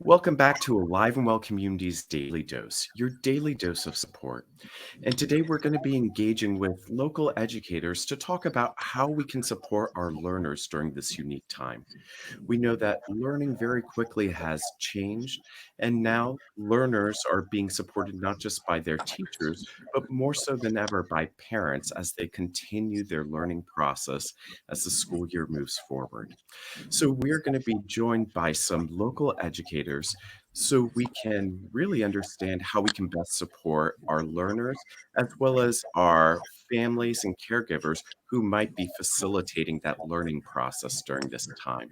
Welcome back to Alive and Well Community's Daily Dose, your daily dose of support. And today we're going to be engaging with local educators to talk about how we can support our learners during this unique time. We know that learning very quickly has changed, and now learners are being supported not just by their teachers, but more so than ever by parents as they continue their learning process as the school year moves forward. So, we're going to be joined by some local educators so we can really understand how we can best support our learners as well as our families and caregivers who might be facilitating that learning process during this time.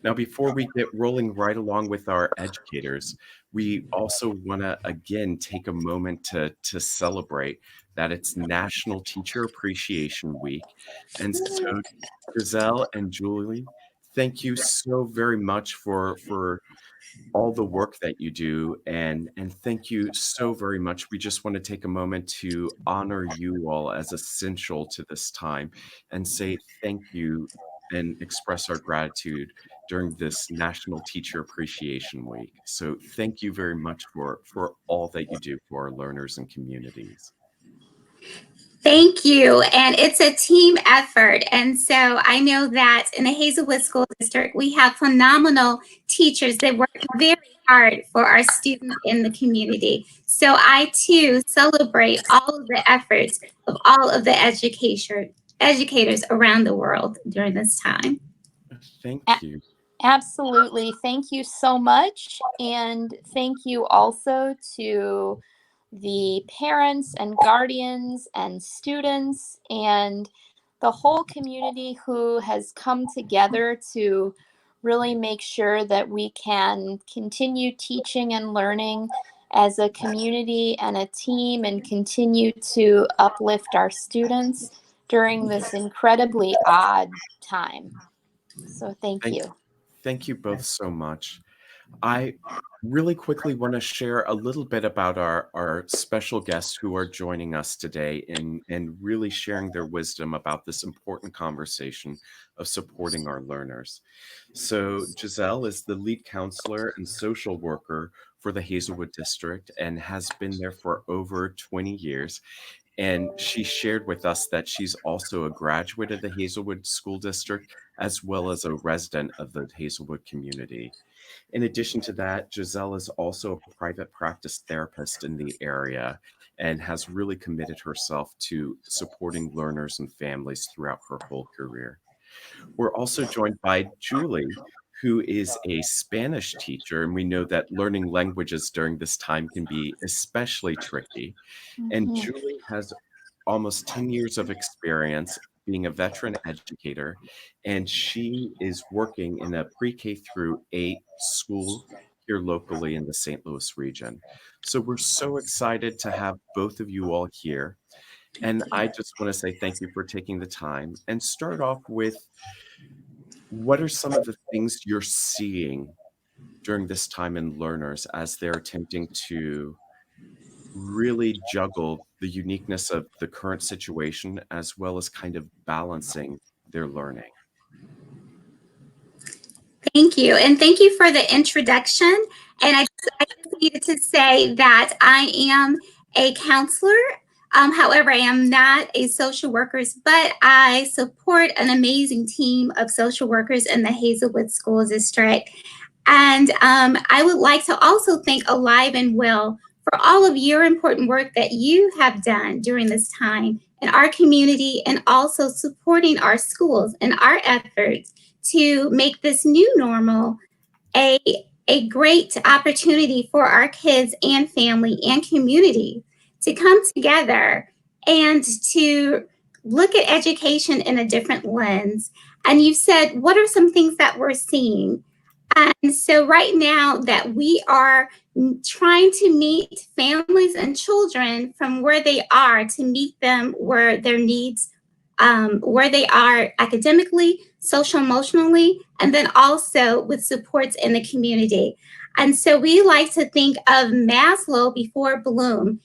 Now, before we get rolling right along with our educators, we also want to again take a moment to celebrate that it's National Teacher Appreciation Week. And so, Giselle and Julie, thank you so very much for all the work that you do, and thank you so very much. We just want to take a moment to honor you all as essential to this time and say thank you and express our gratitude during this National Teacher Appreciation Week. So thank you very much for all that you do for our learners and communities. Thank you. And it's a team effort. And so I know that in the Hazelwood School District, we have phenomenal teachers that work very hard for our students in the community. So I too celebrate all of the efforts of all of the educators around the world during this time. Thank you. Absolutely. Thank you so much. And thank you also to the parents and guardians and students and the whole community who has come together to really make sure that we can continue teaching and learning as a community and a team and continue to uplift our students during this incredibly odd time. So thank Thank you. thank you both so much. I really quickly want to share a little bit about our special guests who are joining us today and really sharing their wisdom about this important conversation of supporting our learners. So, Giselle is the lead counselor and social worker for the Hazelwood District and has been there for over 20 years. And she shared with us that she's also a graduate of the Hazelwood School District as well as a resident of the Hazelwood community. In addition to that, Giselle is also a private practice therapist in the area and has really committed herself to supporting learners and families throughout her whole career. We're also joined by Julie, who is a Spanish teacher, and we know that learning languages during this time can be especially tricky. And Mhm. Julie has almost 10 years of experience being a veteran educator, and she is working in a pre-K through 8 school here locally in the St. Louis region. So we're so excited to have both of you all here. And I just want to say thank you for taking the time and start off with what are some of the things you're seeing during this time in learners as they're attempting to really juggle the uniqueness of the current situation as well as kind of balancing their learning. Thank you. And thank you for the introduction. And I just needed to say that I am a counselor. However, I am not a social worker, but I support an amazing team of social workers in the Hazelwood School District. And I would like to also thank Alive and Well for all of your important work that you have done during this time in our community and also supporting our schools and our efforts to make this new normal a, a great opportunity for our kids and family and community to come together and to look at education in a different lens. And you said, what are some things that we're seeing? And so, right now, that we are trying to meet families and children from where they are to meet them where their needs, where they are academically, social, emotionally, and then also with supports in the community. And so, we like to think of Maslow before Bloom,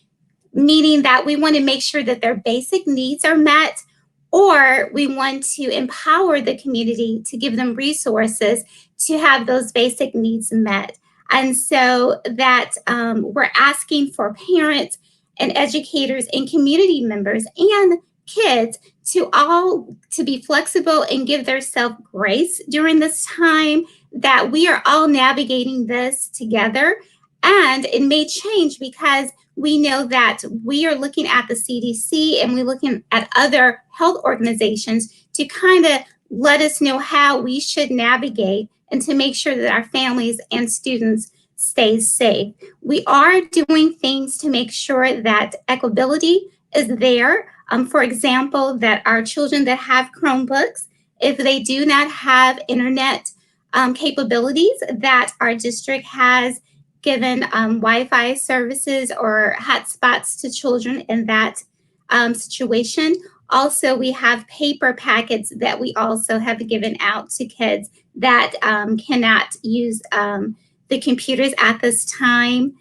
meaning that we want to make sure that their basic needs are met, or we want to empower the community to give them resources to have those basic needs met. And so that we're asking for parents and educators and community members and kids to be flexible and give themselves grace during this time, that we are all navigating this together. And it may change because we know that we are looking at the CDC and we're looking at other health organizations to kind of let us know how we should navigate and to make sure that our families and students stay safe. We are doing things to make sure that equability is there. For example, that our children that have Chromebooks, if they do not have internet capabilities, that our district has given Wi-Fi services or hotspots to children in that situation. Also, we have paper packets that we also have given out to kids that cannot use the computers at this time.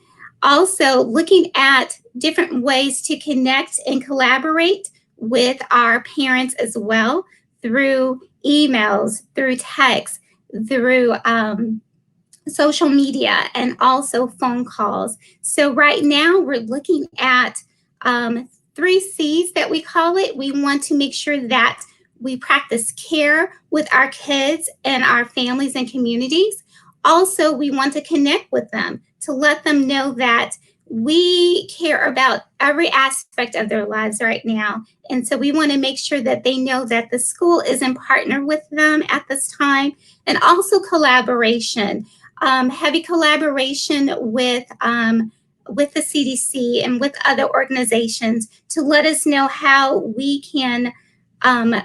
Also, looking at different ways to connect and collaborate with our parents as well through emails, through text, through social media, and also phone calls. So right now we're looking at 3 C's that we call it. We want to make sure that we practice care with our kids and our families and communities. Also, we want to connect with them to let them know that we care about every aspect of their lives right now. And so we want to make sure that they know that the school is in partner with them at this time, and also collaboration, heavy collaboration with the CDC and with other organizations to let us know how we can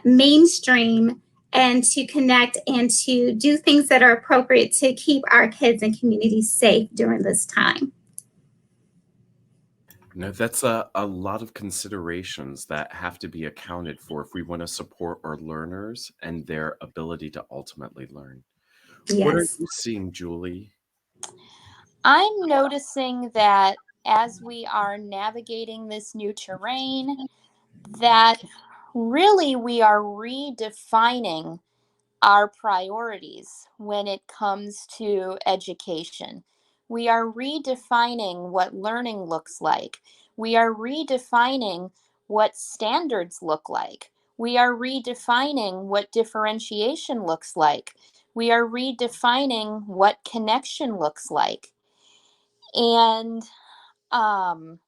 mainstream and to connect and to do things that are appropriate to keep our kids and communities safe during this time. No, that's a lot of considerations that have to be accounted for if we want to support our learners and their ability to ultimately learn. What are Yes. you seeing, Julie? I'm noticing that as we are navigating this new terrain, that really we are redefining our priorities when it comes to education. We are redefining what learning looks like. We are redefining what standards look like. We are redefining what differentiation looks like. We are redefining what connection looks like. And um,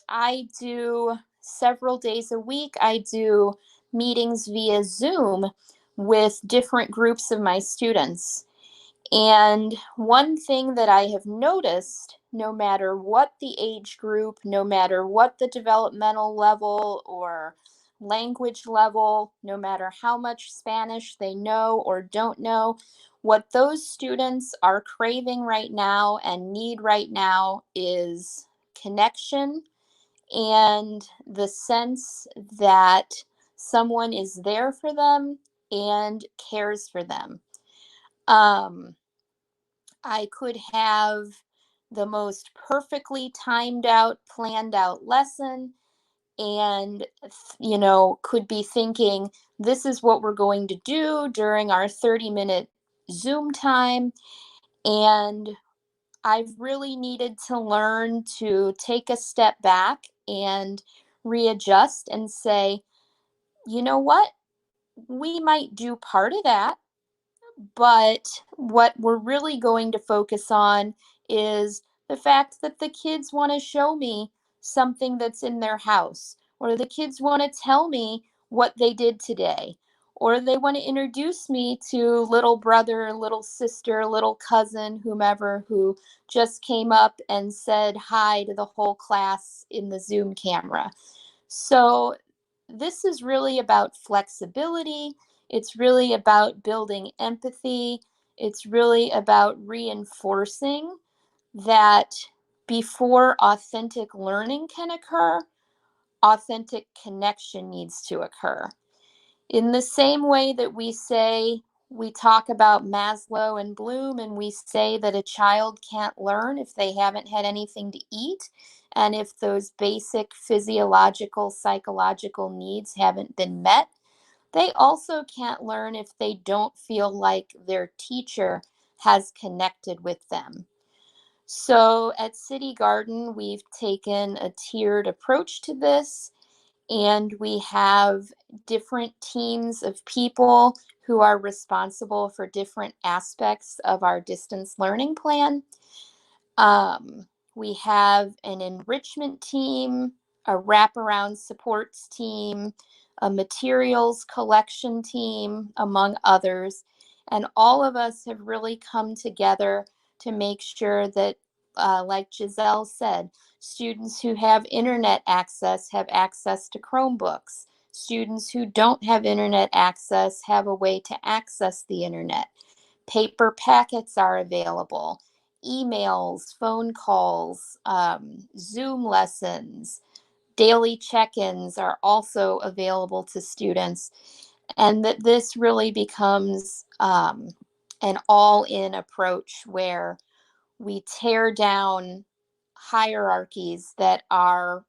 I do several days a week, I do meetings via Zoom with different groups of my students. And one thing that I have noticed, no matter what the age group, no matter what the developmental level or language level, no matter how much Spanish they know or don't know, what those students are craving right now and need right now is connection and the sense that someone is there for them and cares for them. Um, I could have the most perfectly timed out, planned out lesson, and, could be thinking, this is what we're going to do during our 30-minute Zoom time. And I've really needed to learn to take a step back and readjust and say, you know what? We might do part of that, but what we're really going to focus on is the fact that the kids want to show me something that's in their house, or the kids want to tell me what they did today, or they want to introduce me to little brother, little sister, little cousin, whomever who just came up and said hi to the whole class in the Zoom camera. So, this is really about flexibility. It's really about building empathy. It's really about reinforcing that before authentic learning can occur, authentic connection needs to occur. In the same way that we talk about Maslow and Bloom, and we say that a child can't learn if they haven't had anything to eat, and if those basic physiological, psychological needs haven't been met, they also can't learn if they don't feel like their teacher has connected with them. So at City Garden, we've taken a tiered approach to this, and we have different teams of people who are responsible for different aspects of our distance learning plan. We have an enrichment team, a wraparound supports team, a materials collection team, among others. And all of us have really come together to make sure that, like Giselle said, students who have internet access have access to Chromebooks. Students who don't have internet access have a way to access the internet. Paper packets are available, emails, phone calls, Zoom lessons, daily check-ins are also available to students. And that this really becomes an all-in approach where we tear down hierarchies that are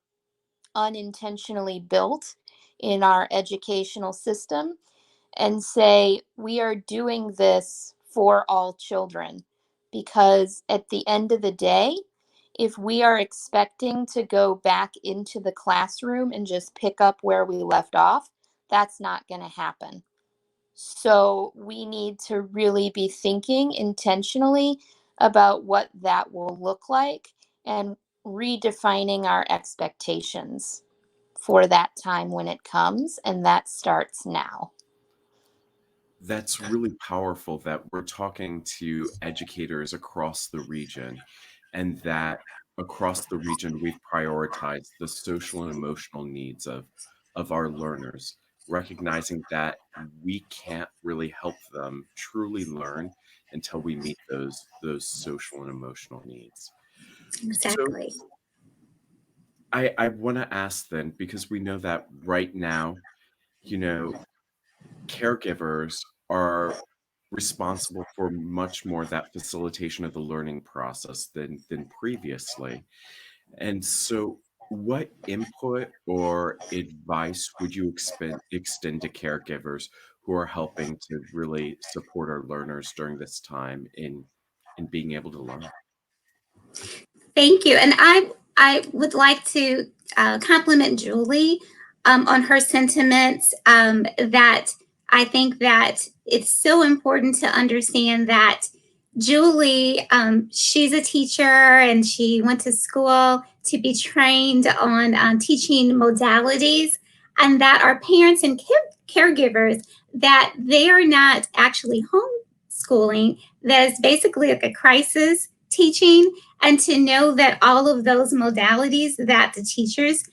unintentionally built in our educational system and say, we are doing this for all children. Because at the end of the day, if we are expecting to go back into the classroom and just pick up where we left off, that's not going to happen. So we need to really be thinking intentionally about what that will look like and redefining our expectations for that time when it comes. And that starts now. That's really powerful that we're talking to educators across the region, and that across the region we've prioritized the social and emotional needs of our learners, recognizing that we can't really help them truly learn until we meet those social and emotional needs. So Exactly. I want to ask then, because we know that right now, you know, caregivers are responsible for much more of that facilitation of the learning process than previously. And so what input or advice would you extend to caregivers who are helping to really support our learners during this time in being able to learn? Thank you. And I would like to compliment Julie on her sentiments. That I think that it's so important to understand that Julie, she's a teacher and she went to school to be trained on teaching modalities, and that our parents and caregivers, that they are not actually homeschooling. That is basically like a crisis teaching, and to know that all of those modalities that the teachers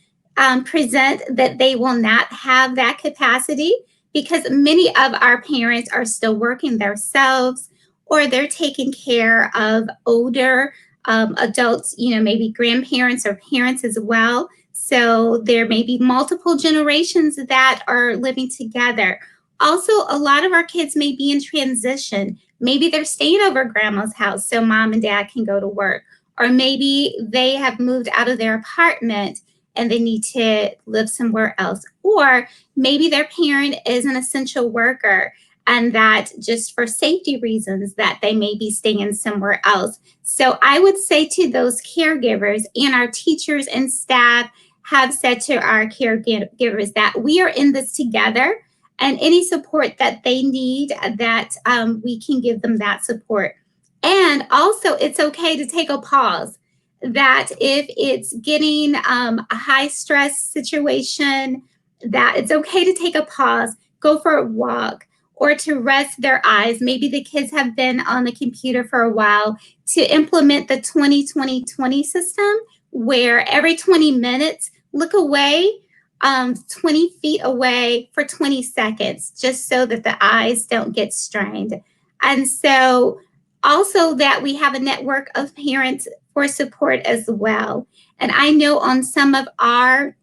present, that they will not have that capacity, because many of our parents are still working themselves, or they're taking care of older adults, maybe grandparents or parents as well. So there may be multiple generations that are living together. Also, a lot of our kids may be in transition. Maybe they're staying over grandma's house so mom and dad can go to work, or maybe they have moved out of their apartment and they need to live somewhere else, or maybe their parent is an essential worker and that just for safety reasons that they may be staying somewhere else. So I would say to those caregivers, and our teachers and staff have said to our caregivers, that we are in this together, and any support that they need, that we can give them that support. And also, it's okay to take a pause. That if it's getting a high stress situation, that it's okay to take a pause, go for a walk, or to rest their eyes. Maybe the kids have been on the computer for a while, to implement the 20-20-20 system, where every 20 minutes, look away 20 feet away for 20 seconds, just so that the eyes don't get strained. And so also that we have a network of parents for support as well. And I know on some of our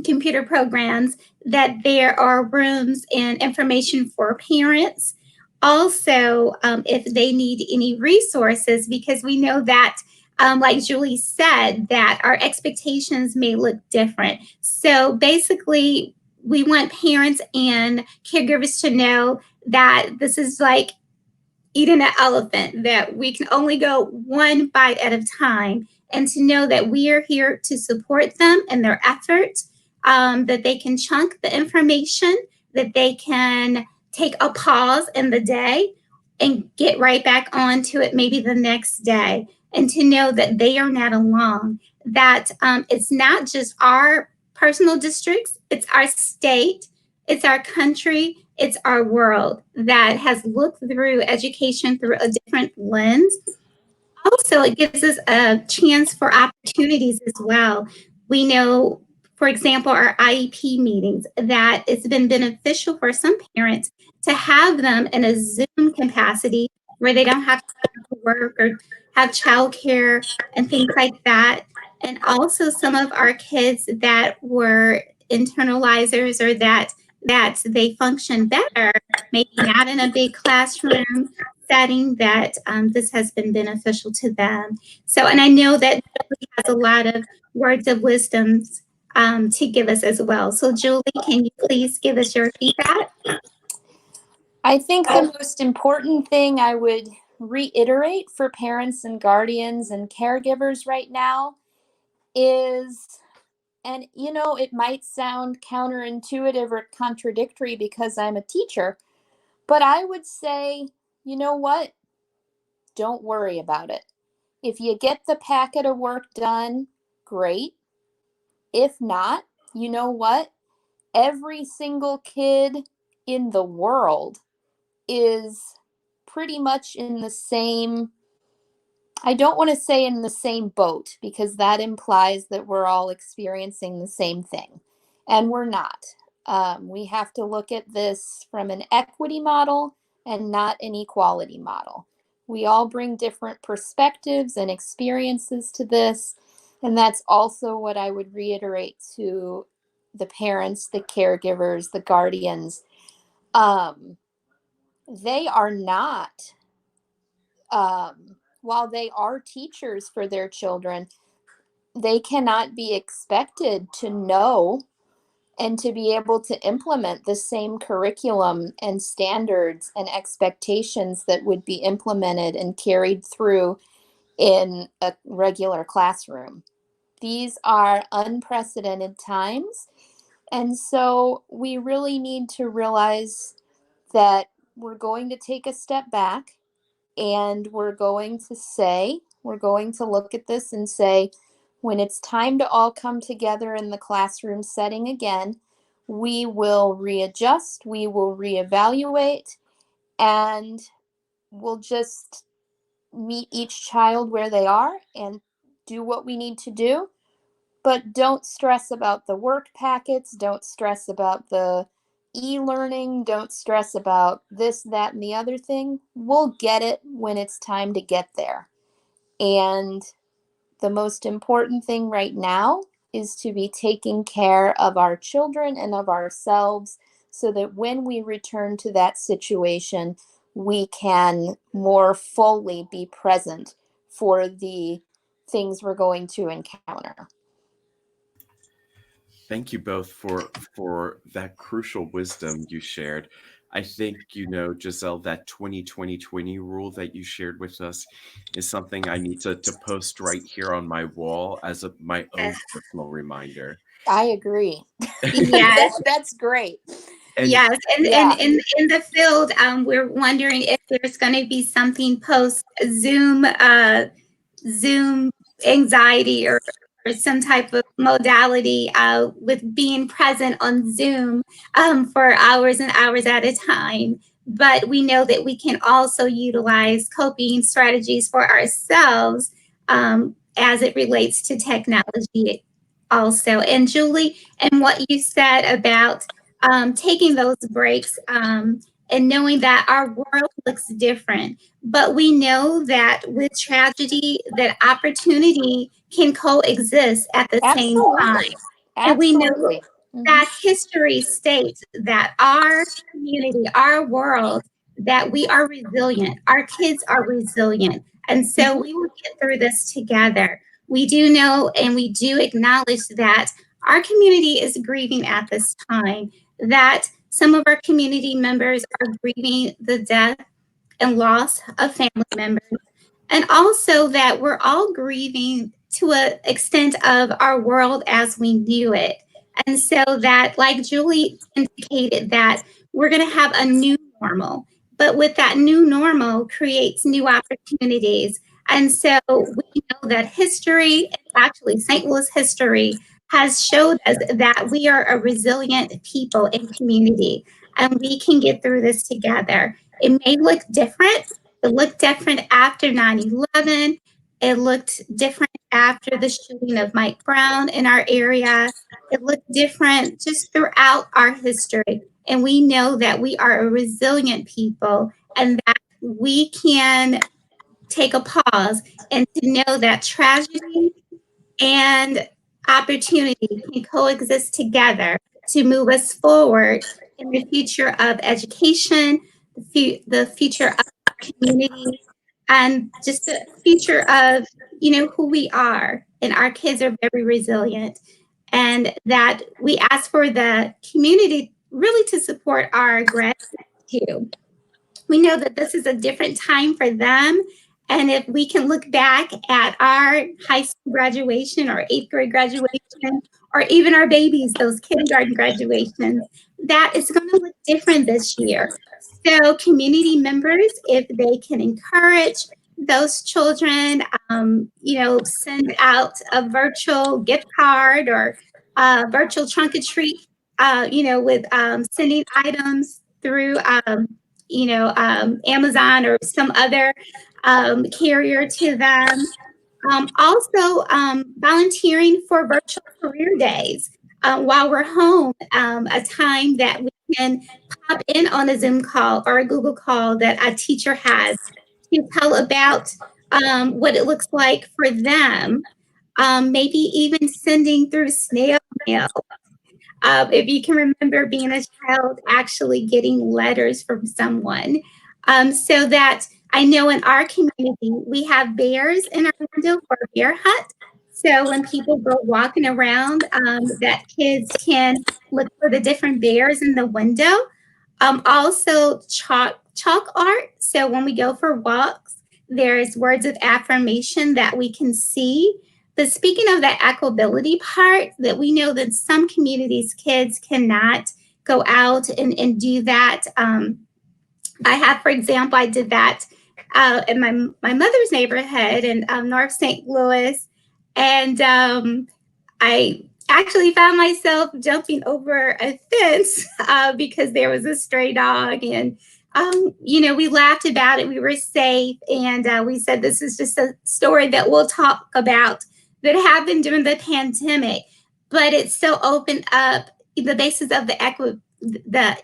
computer programs that there are rooms and information for parents. Also, if they need any resources, because we know that, like Julie said, that our expectations may look different. So basically, we want parents and caregivers to know that this is like eating an elephant, that we can only go one bite at a time, and to know that we are here to support them in their efforts, that they can chunk the information, that they can take a pause in the day and get right back onto it maybe the next day, and to know that they are not alone, that it's not just our personal districts, it's our state, it's our country, it's our world that has looked through education through a different lens. Also, it gives us a chance for opportunities as well. We know, for example, our IEP meetings, that it's been beneficial for some parents to have them in a Zoom capacity where they don't have to go to work or have childcare and things like that. And also some of our kids that were internalizers, or that they function better, maybe not in a big classroom setting, that this has been beneficial to them. So, and I know that Julie has a lot of words of wisdom to give us as well. So, Julie, can you please give us your feedback? I think the most important thing I would reiterate for parents and guardians and caregivers right now is, and it might sound counterintuitive or contradictory because I'm a teacher, but I would say, you know what? Don't worry about it. If you get the packet of work done, great. If not, you know what? Every single kid in the world is pretty much in the same, I don't want to say in the same boat, because that implies that we're all experiencing the same thing, and we're not. We have to look at this from an equity model and not an equality model. We all bring different perspectives and experiences to this, and that's also what I would reiterate to the parents, the caregivers, the guardians. Um, they are not, while they are teachers for their children, they cannot be expected to know and to be able to implement the same curriculum and standards and expectations that would be implemented and carried through in a regular classroom. These are unprecedented times. And so we really need to realize that we're going to take a step back, and we're going to look at this and say, when it's time to all come together in the classroom setting again, we will readjust, we will reevaluate, and we'll just meet each child where they are and do what we need to do. But don't stress about the work packets, don't stress about the e-learning, don't stress about this, that, and the other thing. We'll get it when it's time to get there. And the most important thing right now is to be taking care of our children and of ourselves, so that when we return to that situation, we can more fully be present for the things we're going to encounter. Thank you both for that crucial wisdom you shared. I think, Giselle, that 20-20-20 rule that you shared with us is something I need to post right here on my wall as my own personal reminder. I agree. Yes. That's great. And Yes, and Yeah. in the field, we're wondering if there's going to be something post Zoom anxiety, or some type of modality with being present on Zoom for hours and hours at a time. But we know that we can also utilize coping strategies for ourselves as it relates to technology also. And Julie, and what you said about taking those breaks, and knowing that our world looks different, but we know that with tragedy, that opportunity can coexist at the same time. Absolutely. And we know Absolutely. that history states that our community, our world, that we are resilient. Our kids are resilient. And so we will get through this together. We do know and we do acknowledge that our community is grieving at this time, that some of our community members are grieving the death and loss of family members, and also that we're all grieving to an extent of our world as we knew it. And so that, like Julie indicated, that we're going to have a new normal, but with that new normal creates new opportunities. And so we know that history, actually St. Louis history, has showed us that we are a resilient people and community, and we can get through this together. It may look different. It looked different after 9/11. It looked different after the shooting of Mike Brown in our area. It looked different just throughout our history. And we know that we are a resilient people and that we can take a pause and to know that tragedy and opportunity can coexist together to move us forward in the future of education, the future of community, and just the future of who we are. And our kids are very resilient, and that we ask for the community really to support our graduates too. We know that this is a different time for them. And if we can look back at our high school graduation or eighth grade graduation, or even our babies, those kindergarten graduations, that is going to look different this year. So, community members, if they can encourage those children, send out a virtual gift card or a virtual trunk or treat, with sending items through Amazon or some other carrier to them. Also, volunteering for virtual career days while we're home, a time that we can pop in on a Zoom call or a Google call that a teacher has to tell about what it looks like for them. Maybe even sending through snail mail, if you can remember being a child, actually getting letters from someone. So that I know in our community, we have bears in our window for a bear hut. So when people go walking around, that kids can look for the different bears in the window. Also, chalk art. So when we go for walks, there's words of affirmation that we can see. But speaking of that equability part, that we know that some communities, kids cannot go out and do that. I have, for example, I did that in my mother's neighborhood in North St. Louis, and I actually found myself jumping over a fence because there was a stray dog, and we laughed about it. We were safe, and we said this is just a story that we'll talk about that happened during the pandemic, but it still opened up the basis of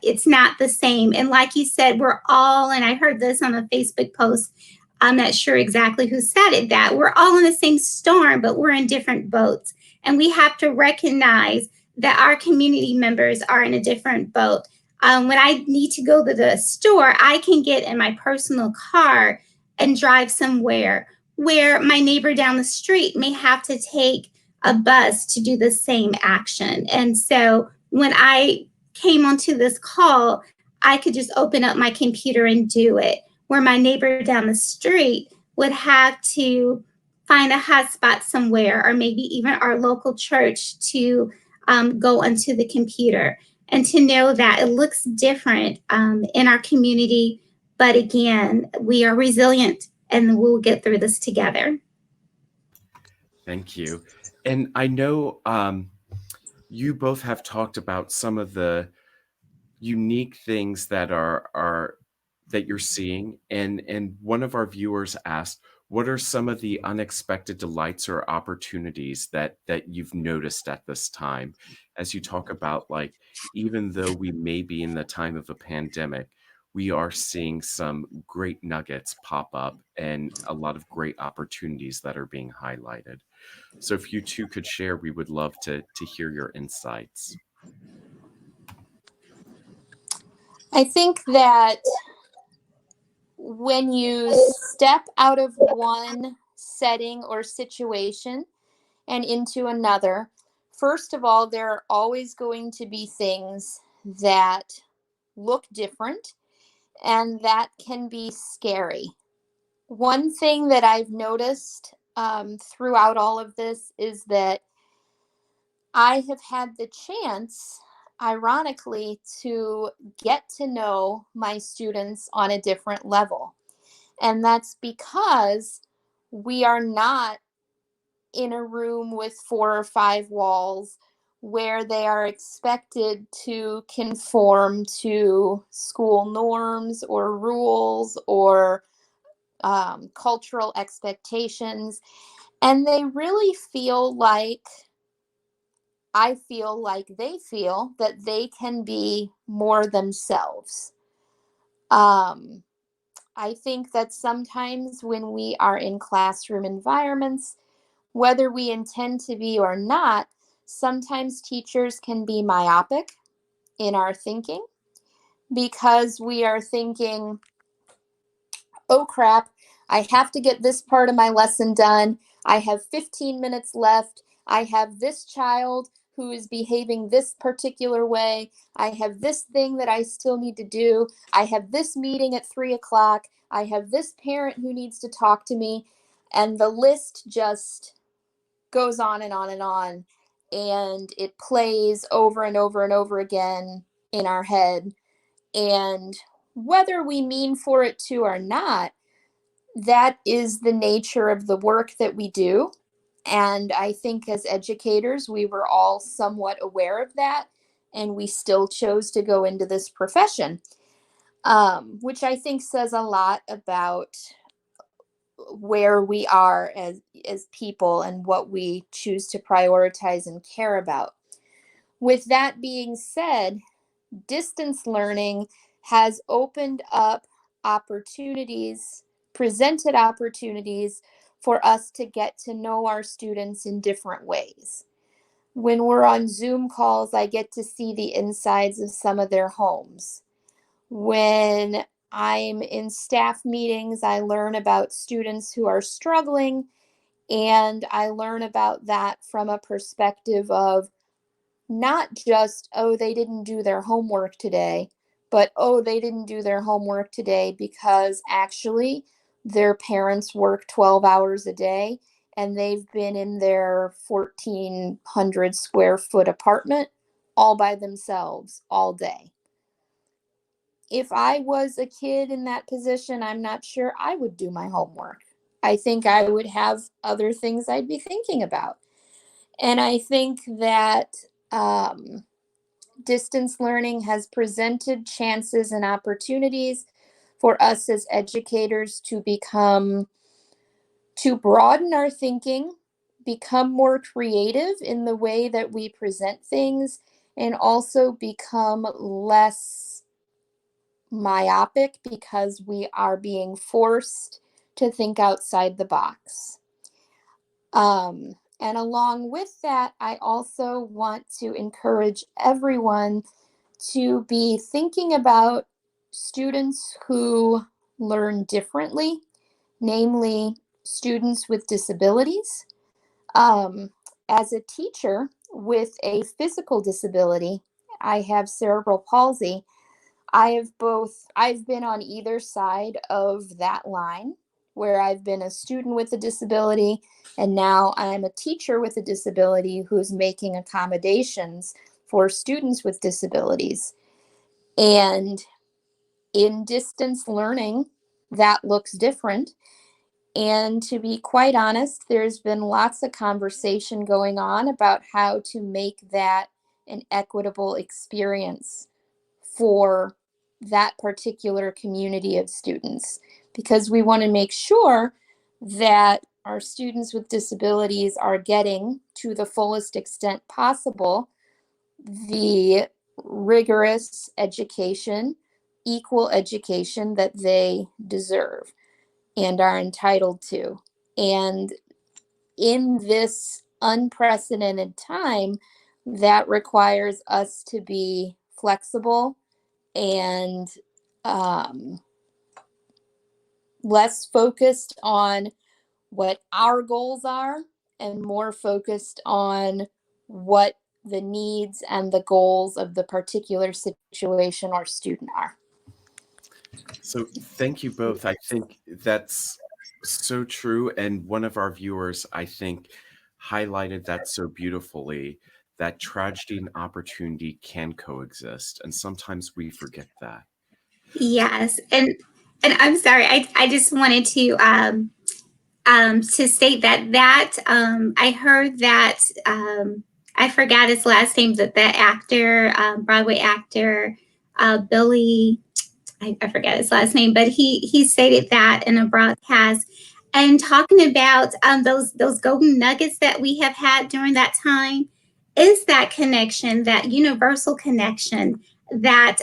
it's not the same. And like you said, we're all, and I heard this on a Facebook post, I'm not sure exactly who said it, that we're all in the same storm, but we're in different boats. And we have to recognize that our community members are in a different boat. When I need to go to the store, I can get in my personal car and drive somewhere where my neighbor down the street may have to take a bus to do the same action. And so when I came onto this call, I could just open up my computer and do it, where my neighbor down the street would have to find a hotspot somewhere, or maybe even our local church to go onto the computer. And to know that it looks different in our community, but again, we are resilient and we'll get through this together. Thank you. And I know you both have talked about some of the unique things that are that you're seeing, and one of our viewers asked, what are some of the unexpected delights or opportunities that you've noticed at this time, as you talk about, like, even though we may be in the time of a pandemic, we are seeing some great nuggets pop up and a lot of great opportunities that are being highlighted. So if you two could share, we would love to hear your insights. I think that when you step out of one setting or situation and into another, first of all, there are always going to be things that look different and that can be scary. One thing that I've noticed throughout all of this is that I have had the chance, ironically, to get to know my students on a different level. And that's because we are not in a room with 4 or 5 walls where they are expected to conform to school norms or rules or cultural expectations. And they really feel like, I feel like they feel that they can be more themselves. Um, I think that sometimes when we are in classroom environments, whether we intend to be or not, sometimes teachers can be myopic in our thinking because we are thinking, oh crap, I have to get this part of my lesson done. I have 15 minutes left. I have this child who is behaving this particular way. I have this thing that I still need to do. I have this meeting at 3 o'clock. I have this parent who needs to talk to me. And the list just goes on and on and on. And it plays over and over and over again in our head. And whether we mean for it to or not, that is the nature of the work that we do. And I think as educators, we were all somewhat aware of that. And we still chose to go into this profession, which I think says a lot about where we are as people and what we choose to prioritize and care about. With that being said, distance learning has opened up opportunities, presented opportunities for us to get to know our students in different ways. When we're on Zoom calls, I get to see the insides of some of their homes. When I'm in staff meetings, I learn about students who are struggling, and I learn about that from a perspective of not just, oh, they didn't do their homework today, but, oh, they didn't do their homework today because actually their parents work 12 hours a day and they've been in their 1,400 square foot apartment all by themselves all day. If I was a kid in that position, I'm not sure I would do my homework. I think I would have other things I'd be thinking about. And I think that distance learning has presented chances and opportunities for us as educators to broaden our thinking, become more creative in the way that we present things, and also become less myopic because we are being forced to think outside the box. And along with that, I also want to encourage everyone to be thinking about students who learn differently, namely students with disabilities. As a teacher with a physical disability, I have cerebral palsy. I've been on either side of that line where I've been a student with a disability and now I'm a teacher with a disability who's making accommodations for students with disabilities. And in distance learning, that looks different. And to be quite honest, there's been lots of conversation going on about how to make that an equitable experience for that particular community of students, because we want to make sure that our students with disabilities are getting, to the fullest extent possible, the rigorous education, equal education that they deserve and are entitled to. And in this unprecedented time, that requires us to be flexible and um, less focused on what our goals are and more focused on what the needs and the goals of the particular situation or student are. So thank you both. I think that's so true. And one of our viewers, I think, highlighted that so beautifully, that tragedy and opportunity can coexist. And sometimes we forget that. Yes, and I'm sorry. I just wanted to state that I heard that I forgot his last name, but that actor, Broadway actor, Billy. I forget his last name, but he stated that in a broadcast and talking about those golden nuggets that we have had during that time is that connection, that universal connection that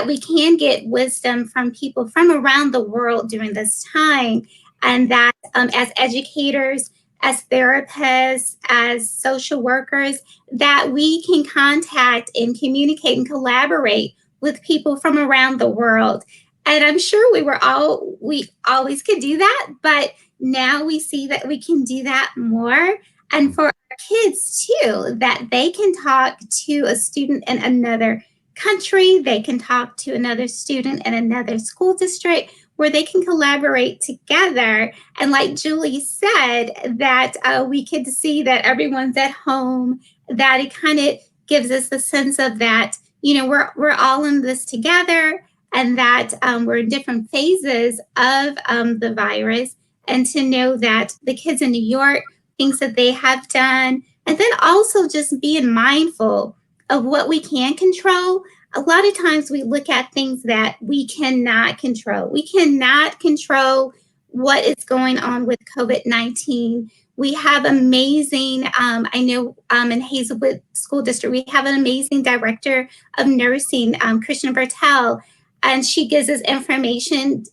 we can get wisdom from people from around the world during this time, and that as educators, as therapists, as social workers, that we can contact and communicate and collaborate with people from around the world. And I'm sure we always could do that, but now we see that we can do that more. And for our kids too, that they can talk to a student in another country, they can talk to another student in another school district where they can collaborate together. And like Julie said, that we could see that everyone's at home, that it kind of gives us the sense of that we're all in this together, and that we're in different phases of the virus, and to know that the kids in New York, things that they have done, and then also just being mindful of what we can control. A lot of times we look at things that we cannot control. We cannot control what is going on with COVID-19. We have amazing, I know in Hazelwood School District, we have an amazing director of nursing, Christian Bertel, and she gives us information,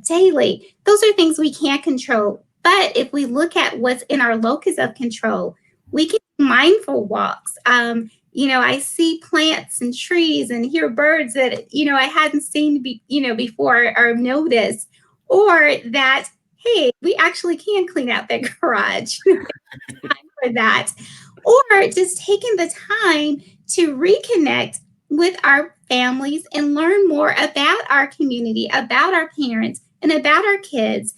daily. Those are things we can't control. But if we look at what's in our locus of control, we can do mindful walks. I see plants and trees and hear birds that, I hadn't seen, before or noticed, or that, hey, we actually can clean out that garage for that. Or just taking the time to reconnect with our families and learn more about our community, about our parents, and about our kids.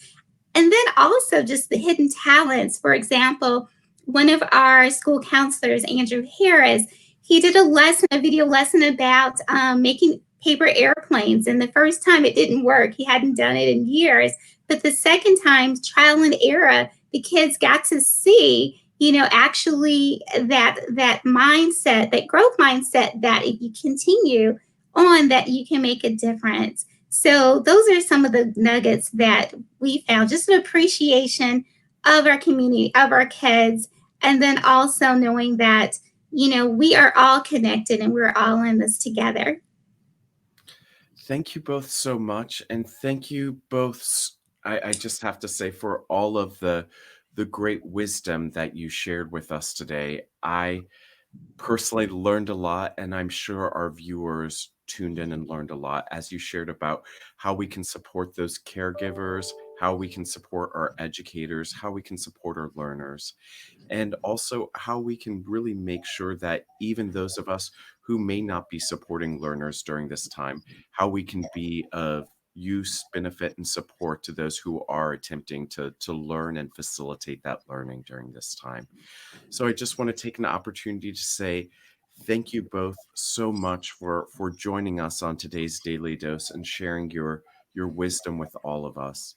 And then also just the hidden talents. For example, one of our school counselors, Andrew Harris, he did a video lesson about making paper airplanes. And the first time it didn't work. He hadn't done it in years. But the second time, trial and error, the kids got to see, actually that mindset, that growth mindset, that if you continue on, that you can make a difference. So those are some of the nuggets that we found, just an appreciation of our community, of our kids, and then also knowing that, we are all connected and we're all in this together. Thank you both so much. And thank you both. I just have to say, for all of the great wisdom that you shared with us today. I personally learned a lot, and I'm sure our viewers tuned in and learned a lot as you shared about how we can support those caregivers, how we can support our educators, how we can support our learners, and also how we can really make sure that even those of us who may not be supporting learners during this time, how we can be of use, benefit, and support to those who are attempting to learn and facilitate that learning during this time. So I just want to take an opportunity to say thank you both so much for joining us on today's Daily Dose and sharing your wisdom with all of us.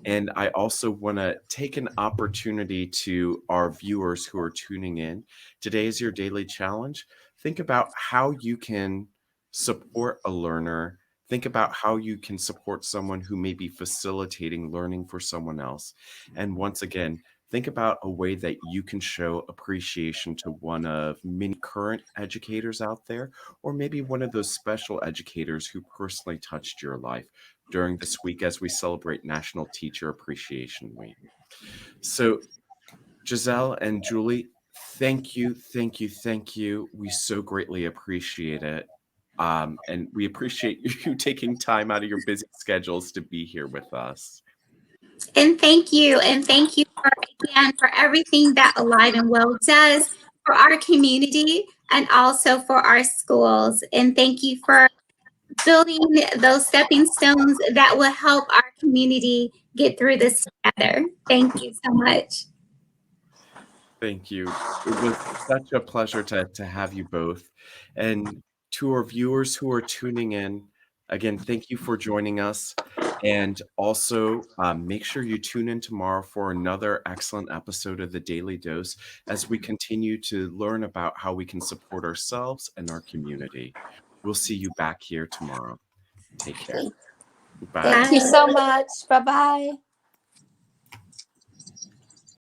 And I also want to take an opportunity to our viewers who are tuning in. Today is your daily challenge. Think about how you can support a learner. Think about how you can support someone who may be facilitating learning for someone else. And once again, think about a way that you can show appreciation to one of many current educators out there, or maybe one of those special educators who personally touched your life during this week as we celebrate National Teacher Appreciation Week. So, Giselle and Julie, thank you, thank you, thank you. We so greatly appreciate it. And we appreciate you taking time out of your busy schedules to be here with us. And thank you. And thank you again for everything that Alive and Well does for our community and also for our schools. And thank you for building those stepping stones that will help our community get through this together. Thank you so much. Thank you. It was such a pleasure to have you both. And to our viewers who are tuning in, again, thank you for joining us. And also, make sure you tune in tomorrow for another excellent episode of the Daily Dose as we continue to learn about how we can support ourselves and our community. We'll see you back here tomorrow. Take care. Bye. Thank you so much. Bye bye.